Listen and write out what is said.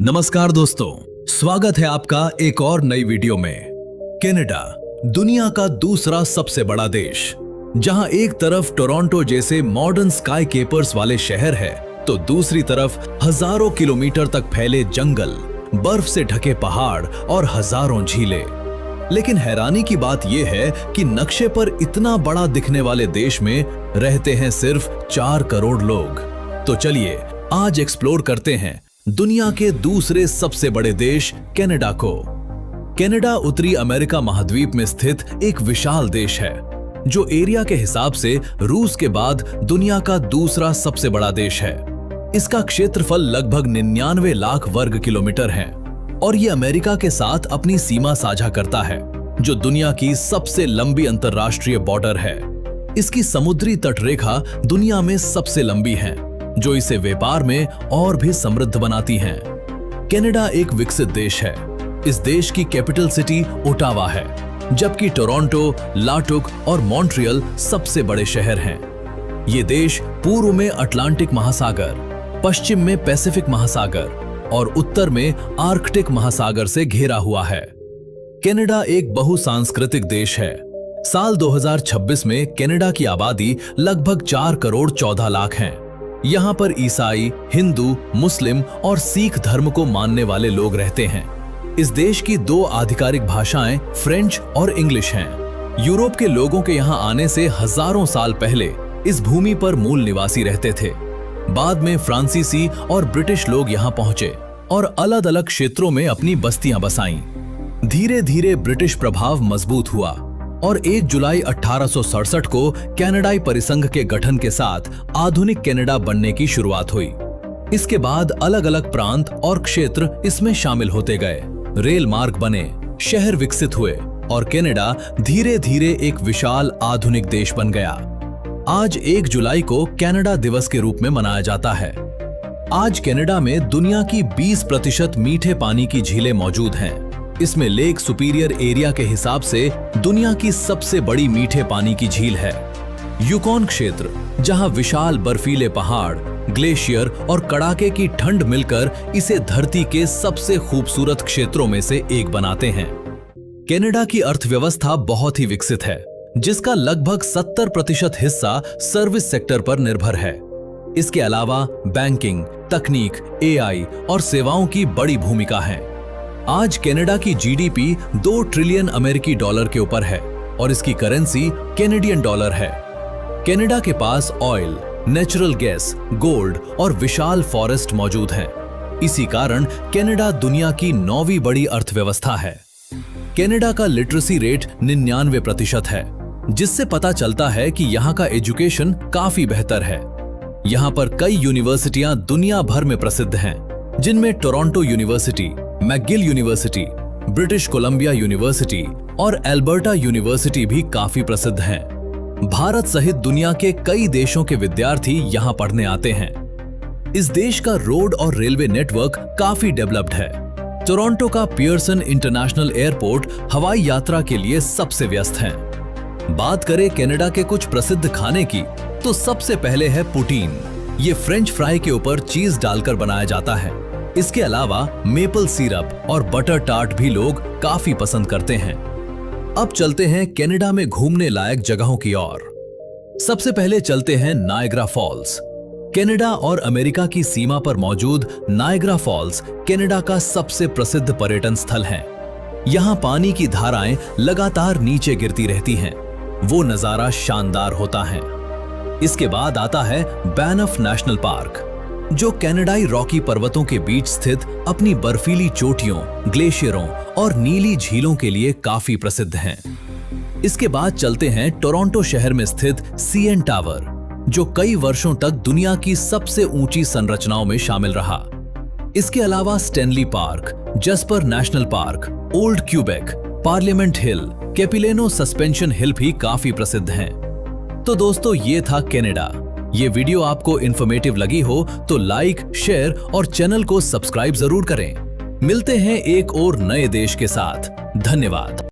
नमस्कार दोस्तों, स्वागत है आपका एक और नई वीडियो में। कनाडा दुनिया का दूसरा सबसे बड़ा देश, जहां एक तरफ टोरंटो जैसे मॉडर्न स्काई केपर्स वाले शहर है, तो दूसरी तरफ हजारों किलोमीटर तक फैले जंगल, बर्फ से ढके पहाड़ और हजारों झीलें। लेकिन हैरानी की बात यह है कि नक्शे पर इतना बड़ा दिखने वाले देश में रहते हैं सिर्फ 4 करोड़ लोग। तो चलिए आज एक्सप्लोर करते हैं दुनिया के दूसरे सबसे बड़े देश कनाडा को। कनाडा उत्तरी अमेरिका महाद्वीप में स्थित एक विशाल देश है, जो एरिया के हिसाब से रूस के बाद दुनिया का दूसरा सबसे बड़ा देश है। इसका क्षेत्रफल लगभग 99 लाख वर्ग किलोमीटर है और ये अमेरिका के साथ अपनी सीमा साझा करता है, जो दुनिया की सबसे लंबी अंतरराष्ट्रीय बॉर्डर है। इसकी समुद्री तटरेखा दुनिया में सबसे लंबी है, जो इसे व्यापार में और भी समृद्ध बनाती हैं। कनाडा एक विकसित देश है। इस देश की कैपिटल सिटी ओटावा है, जबकि टोरंटो, लाटुक और मॉन्ट्रियल सबसे बड़े शहर हैं। ये देश पूर्व में अटलांटिक महासागर, पश्चिम में पैसिफिक महासागर और उत्तर में आर्कटिक महासागर से घिरा हुआ है। कनाडा एक बहुसांस्कृतिक देश है। साल 2026 में कनाडा की आबादी लगभग 4 करोड़ 14 लाख है। यहाँ पर ईसाई, हिंदू, मुस्लिम और सिख धर्म को मानने वाले लोग रहते हैं। इस देश की 2 आधिकारिक भाषाएं फ्रेंच और इंग्लिश हैं। यूरोप के लोगों के यहाँ आने से हजारों साल पहले इस भूमि पर मूल निवासी रहते थे। बाद में फ्रांसीसी और ब्रिटिश लोग यहाँ पहुंचे और अलग अलग क्षेत्रों में अपनी बस्तियां बसाईं। धीरे धीरे ब्रिटिश प्रभाव मजबूत हुआ और 1 जुलाई 1867 को कनाडाई परिसंघ के गठन के साथ आधुनिक कनाडा बनने की शुरुआत हुई। इसके बाद अलग अलग प्रांत और क्षेत्र इसमें शामिल होते गए, रेल मार्ग बने, शहर विकसित हुए और कनाडा धीरे धीरे एक विशाल आधुनिक देश बन गया। आज 1 जुलाई को कनाडा दिवस के रूप में मनाया जाता है। आज कनाडा में दुनिया की 20% मीठे पानी की झीलें मौजूद हैं। इसमें लेक सुपीरियर एरिया के हिसाब से दुनिया की सबसे बड़ी मीठे पानी की झील है यूकॉन क्षेत्र, जहां विशाल बर्फीले पहाड़, ग्लेशियर और कड़ाके की ठंड मिलकर इसे धरती के सबसे खूबसूरत क्षेत्रों में से एक बनाते हैं। कनाडा की अर्थव्यवस्था बहुत ही विकसित है, जिसका लगभग 70% हिस्सा सर्विस सेक्टर पर निर्भर है। इसके अलावा बैंकिंग, तकनीक, एआई और सेवाओं की बड़ी भूमिका है। आज कनाडा की जीडीपी 2 ट्रिलियन अमेरिकी डॉलर के ऊपर है और इसकी करेंसी कैनेडियन डॉलर है। कनाडा के पास ऑयल, नेचुरल गैस, गोल्ड और विशाल फॉरेस्ट मौजूद हैं। इसी कारण कनाडा दुनिया की 9वीं बड़ी अर्थव्यवस्था है। कनाडा का लिटरेसी रेट 99% है, जिससे पता चलता है कि यहाँ का एजुकेशन काफी बेहतर है। यहाँ पर कई यूनिवर्सिटियां दुनिया भर में प्रसिद्ध हैं, जिनमें Toronto university, McGill university, British Columbia university और एल्बर्टा यूनिवर्सिटी भी काफी प्रसिद्ध हैं। भारत सहित दुनिया के कई देशों के विद्यार्थी यहाँ पढ़ने आते हैं। इस देश का रोड और रेलवे नेटवर्क काफी डेवलप्ड है। टोरंटो का पियर्सन इंटरनेशनल एयरपोर्ट हवाई यात्रा के लिए सबसे व्यस्त है। बात करें कनाडा के कुछ प्रसिद्ध खाने की, तो सबसे पहले है पुटीन। ये फ्रेंच फ्राई के ऊपर चीज डालकर बनाया जाता है। इसके अलावा मेपल सिरप और बटर टार्ट भी लोग काफी पसंद करते हैं। अब चलते हैं कनाडा में घूमने लायक जगहों की ओर। सबसे पहले चलते हैं नायग्रा फॉल्स। कनाडा और अमेरिका की सीमा पर मौजूद नायग्रा फॉल्स कनाडा का सबसे प्रसिद्ध पर्यटन स्थल है। यहाँ पानी की धाराएं लगातार नीचे गिरती रहती हैं। वो नजारा शानदार होता है। इसके बाद आता है बैनफ नेशनल पार्क, जो कनाडाई रॉकी पर्वतों के बीच स्थित अपनी बर्फीली चोटियों, ग्लेशियरों और नीली झीलों के लिए काफी प्रसिद्ध हैं। इसके बाद चलते हैं टोरंटो शहर में स्थित सीएन टावर, जो कई वर्षों तक दुनिया की सबसे ऊंची संरचनाओं में शामिल रहा। इसके अलावा Stanley Park, Jasper National Park, Old Quebec, Parliament Hill, Capilano Suspension Hill भी काफी प्रसिद्ध हैं। तो दोस्तों, ये था कनाडा। ये वीडियो आपको इन्फॉर्मेटिव लगी हो तो लाइक, शेयर और चैनल को सब्सक्राइब जरूर करें। मिलते हैं एक और नए देश के साथ। धन्यवाद।